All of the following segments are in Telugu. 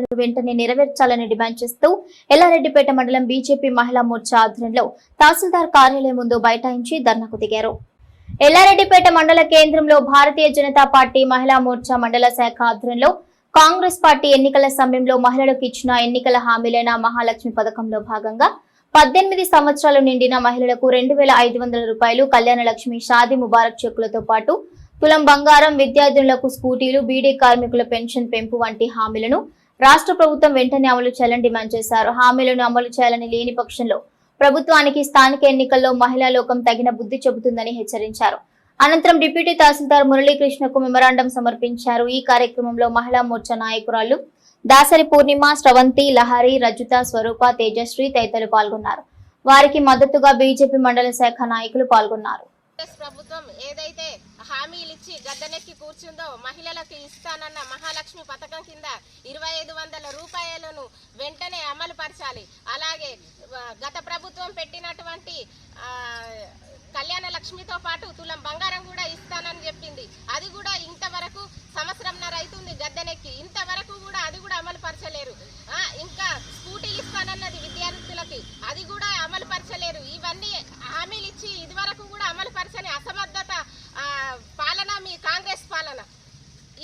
హామీలను వెంటనే నెరవేర్చాలని డిమాండ్ చేస్తూ ఎల్లారెడ్డిపేట మండలం బీజేపీ మహిళా మోర్చా ఆధ్వర్యంలో తహసీల్దార్ కార్యాలయం ముందు బైఠాయించి ధర్నాకు దిగారు. ఎల్లారెడ్డిపేట మండల కేంద్రంలో భారతీయ జనతా పార్టీ మహిళా మోర్చా మండల శాఖ ఆధ్వర్యంలో కాంగ్రెస్ పార్టీ ఎన్నికల సమయంలో మహిళలకు ఇచ్చిన ఎన్నికల హామీలైన మహాలక్ష్మి పథకంలో భాగంగా 18 సంవత్సరాలు నిండిన మహిళలకు 2500 రూపాయలు, కళ్యాణ లక్ష్మి, షాదీ ముబారక్ చెక్కులతో పాటు తులం బంగారం, విద్యార్థినులకు స్కూటీలు, బీడీ కార్మికుల పెన్షన్ పెంపు వంటి హామీలను రాష్ట్ర ప్రభుత్వం వెంటనే అమలు చేయాలని డిమాండ్ చేశారు. హామీలను అమలు చేయాలని లేని పక్షంలో ప్రభుత్వానికి స్థానిక ఎన్నికల్లో మహిళా లోకం తగిన బుద్ధి చెబుతుందని హెచ్చరించారు. అనంతరం డిప్యూటీ తహసీల్దార్ మురళీకృష్ణకు మెమరాండం సమర్పించారు. ఈ కార్యక్రమంలో మహిళా మోర్చా నాయకురాళ్లు దాసరి పూర్ణిమ, స్రవంతి, లహరి, రజుత, స్వరూప, తేజశ్రీ తదితరులు పాల్గొన్నారు. వారికి మద్దతుగా బీజేపీ మండల శాఖ నాయకులు పాల్గొన్నారు. ప్రభుత్వం ఏదైతే హామీలు ఇచ్చి గద్దెనెక్కి కూర్చుందో మహిళలకు ఇస్తానన్న మహాలక్ష్మి పథకం కింద 2500 రూపాయలను వెంటనే అమలు పరచాలి. అలాగే గత ప్రభుత్వం పెట్టినటువంటి కళ్యాణ లక్ష్మితో పాటు తులం బంగారం కూడా ఇస్తానని చెప్పింది. అది కూడా ఇంతవరకు సంవత్సరంన్నర అవుతుంది గద్దెనెక్కి, ఇంతవరకు కూడా అది కూడా అమలు పరచలేరు. ఇంకా స్కూటీలు ఇస్తానన్నది విద్యార్థులకి, అది కూడా అమలు పరచలేరు. ఇవన్నీ హామీలు ఇచ్చి ఇదివరకు కూడా అమలు పరచని అసమర్థత పాలన మీ కాంగ్రెస్ పాలన.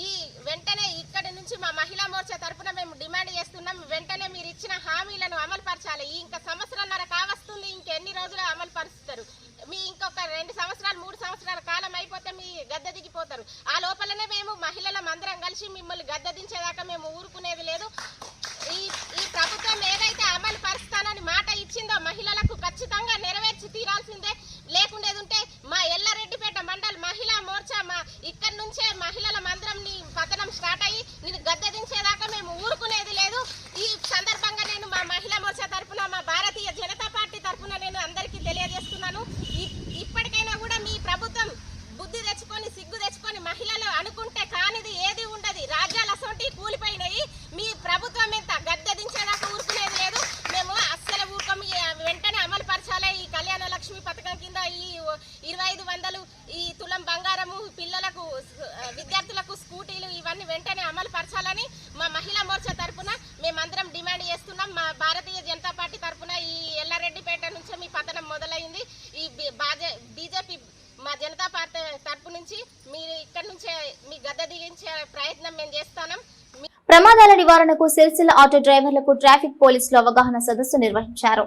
ఈ వెంటనే ఇక్కడి నుంచి మా మహిళా మోర్చా తరఫున మేము డిమాండ్ చేస్తున్నాం, వెంటనే మీరు ఇచ్చిన హామీలను అమలు పరచాలి. ఇంకా సంవత్సరంన్నర కావస్తుంది, ఇంకెన్ని రోజులు అమలు పరుస్తారు? మీ ఇంకొక 2 సంవత్సరాలు 3 సంవత్సరాల కాలం అయిపోతే మీ గద్దె దిగిపోతారు. ఆ లోపలనే మేము మహిళలం అందరం కలిసి మిమ్మల్ని గద్దె దించేదాకా మేము ఊరుకునేది లేదు. ఈ ప్రభుత్వం ఏదైతే అమలు పరుస్తానని మాట ఇచ్చిందో మహిళలకు ఖచ్చితంగా నెరవేర్చి తీరాల్సిందే. లేకుండేది ఉంటే మా ఎల్లారెడ్డిపేట మండల్ మహిళా మోర్చా ఇక్కడి నుంచే మహిళల మందిరం పతనం స్టార్ట్ అయ్యి నేను గద్దె దించేదాకా మేము ఊరుకునేది లేదు. ఈ సందర్భంగా నేను మా మహిళా మోర్చా తరఫున, మా భారతీయ జనతా పార్టీ తరఫున నేను అందరికీ తెలియజేస్తున్నాను. ఇప్పటికైనా కూడా మీ ప్రభుత్వం బుద్ధి తెచ్చుకొని, సిగ్గు తెచ్చుకొని, మహిళలు అనుకుంటే కానిది ఏది ఉండదు. రాజ్యాలు అసొంటి కూలిపోయినాయి. మీ ప్రభుత్వం ఎంత గద్దె దించేదాకా ఊరుకునేది లేదు. మేము అస్సలు ఊరుకోము. వెంటనే అమలు పరచాలి. ఈ కళ్యాణ లక్ష్మి పథకం కింద ఈ 2500, ఈ తులం బంగారము, పిల్లలకు విద్యార్థులకు స్కూటీలు, ఇవన్నీ వెంటనే అమలు పరచాలని మా మహిళా మోర్చా తరఫున మేమందరం డిమాండ్ చేస్తున్నాం. మా భారతీయ జనతా పార్టీ తరఫున ఈ ఎల్లారెడ్డిపేట నుంచే మీ పతనం మొదలైంది. ఈ బీజేపీ మా జనతా పార్టీ తరపు నుంచి మీరు ఇక్కడ నుంచే మీ గద్దె దిగించే ప్రయత్నం మేము చేస్తాం. ప్రమాదాల నివారణకు సిరిసిల్ల ఆటో డ్రైవర్లకు ట్రాఫిక్ పోలీసులు అవగాహన సదస్సు నిర్వహించారు.